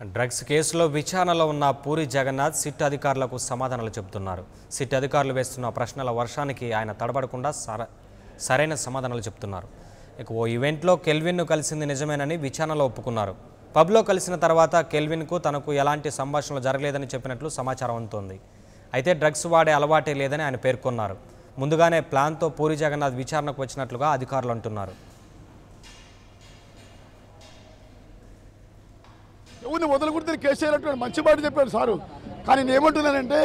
Drugs కేసులో విచారణలో ఉన్న పూరి జగన్నాథ్ సిట్ అధికారులకు సమాధానాలు చెబుతున్నారు. సిట్ అధికారులు వేస్తున్న ప్రశ్నల వర్షానికి ఆయన తడబడకుండా సరైన సమాధానాలు చెప్తున్నారు. ఇక ఓ ఈవెంట్లో కెల్విన్ను కలిసింది నిజమేనని విచారణలో ఒప్పుకున్నారు. పబ్లో కలిసిన తర్వాత కెల్విన్కు తనకు ఎలాంటి సంభాషణలు జరగలేదని చెప్పినట్లు సమాచారం అందుతోంది. అయితే డ్రగ్స్ వాడే అలవాటే లేదని ఆయన పేర్కొన్నారు. ముందుగానే ప్లాన్తో పూరి జగన్నాథ్ విచారణకు వచ్చినట్లుగా అధికారులు అంటున్నారు. ఎవరిని వదలకూడదు కేసీఆర్ అంటున్నాడు, మంచి మాట చెప్పాడు సారు. కానీ నేను ఏమంటున్నానంటే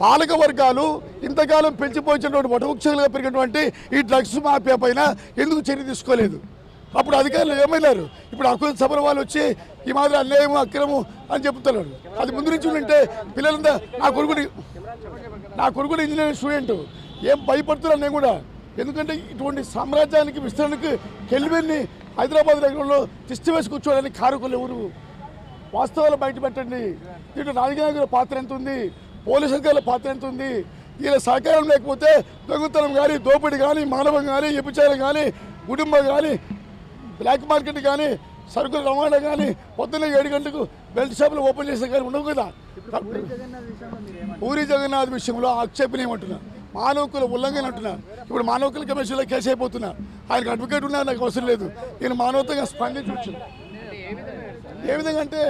పాలక వర్గాలు ఇంతకాలం పెంచిపోయినటువంటి వటవృక్షలుగా పెరిగినటువంటి ఈ డ్రగ్స్ మాఫియా పైన ఎందుకు చర్య తీసుకోలేదు? అప్పుడు అధికారులు ఏమైనారు? ఇప్పుడు హక్కుల సభల వాళ్ళు వచ్చి ఈ మాదిరి అన్యాయము అక్రమము అని చెప్తున్నారు. అది ముందు నుంచి ఉంటే పిల్లలంతా నా కొడుకుడు ఇంజనీరింగ్ స్టూడెంట్ ఏం భయపడుతున్నాను నేను కూడా. ఎందుకంటే ఇటువంటి సామ్రాజ్యానికి విస్తరణకు కెల్విన్ని హైదరాబాద్ నగరంలో తిష్టి వేసి కూర్చోవడానికి కారకులు ఎవరు? వాస్తవాలు బయట పెట్టండి. దీంట్లో రాజకీయ పాత్ర ఎంత ఉంది, పోలీసు అధికారుల పాత్ర ఎంత ఉంది? వీళ్ళ సహకారం లేకపోతే దొంగతనం కానీ, దోపిడీ కానీ, మానవం కానీ, వ్యభిచారం కానీ, కుటుంబం కానీ, బ్లాక్ మార్కెట్ కానీ, సరుకుల రవాణా కానీ, పొద్దున్న 7 గంటలకు బెల్ట్ షాపులు ఓపెన్ చేసే కానీ ఉండవు కదా. పూరి జగన్నాథ్ విషయంలో ఆక్షేపణ ఏమంటున్నా, మానవకుల ఉల్లంఘన అంటున్నా. ఇప్పుడు మానవకుల కమిషన్లో కేసు అయిపోతున్నా. ఆయనకు అడ్వకేట్ ఉన్నా నాకు అవసరం లేదు. నేను మానవతంగా స్పందించవచ్చు. ఏ విధంగా అంటే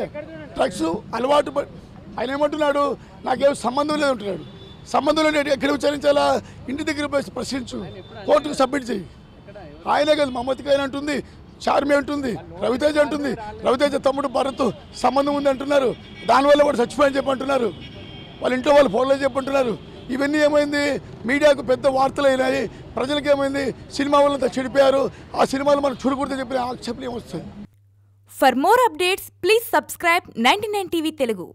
డ్రగ్స్ అలవాటు ఆయన ఏమంటున్నాడు, నాకేం సంబంధం లేదు అంటున్నాడు. సంబంధం లేదు ఎక్కడ విచారించాలా? ఇంటి దగ్గర పోయి ప్రశ్నించు, కోర్టుకు సబ్మిట్ చేయి. ఆయనే కదా మమ్మతికి ఆయన అంటుంది, చార్మి అంటుంది, రవితేజ అంటుంది. రవితేజ తమ్ముడు భరత్ సంబంధం ఉంది అంటున్నారు. దానివల్ల వాడు చచ్చిపోయని చెప్పి అంటున్నారు. వాళ్ళ ఇంట్లో వాళ్ళు ఫోన్లో చెప్పంటున్నారు. ఇవన్నీ ఏమైంది? మీడియాకు పెద్ద వార్తలు అయినాయి. ప్రజలకు ఏమైంది? సినిమా వాళ్ళంతా చెడిపోయారు. ఆ సినిమాలు మనం చూడకూడదని చెప్పిన ఆక్షేపణ ఏమొస్తుంది? For more updates, please subscribe 99 TV Telugu.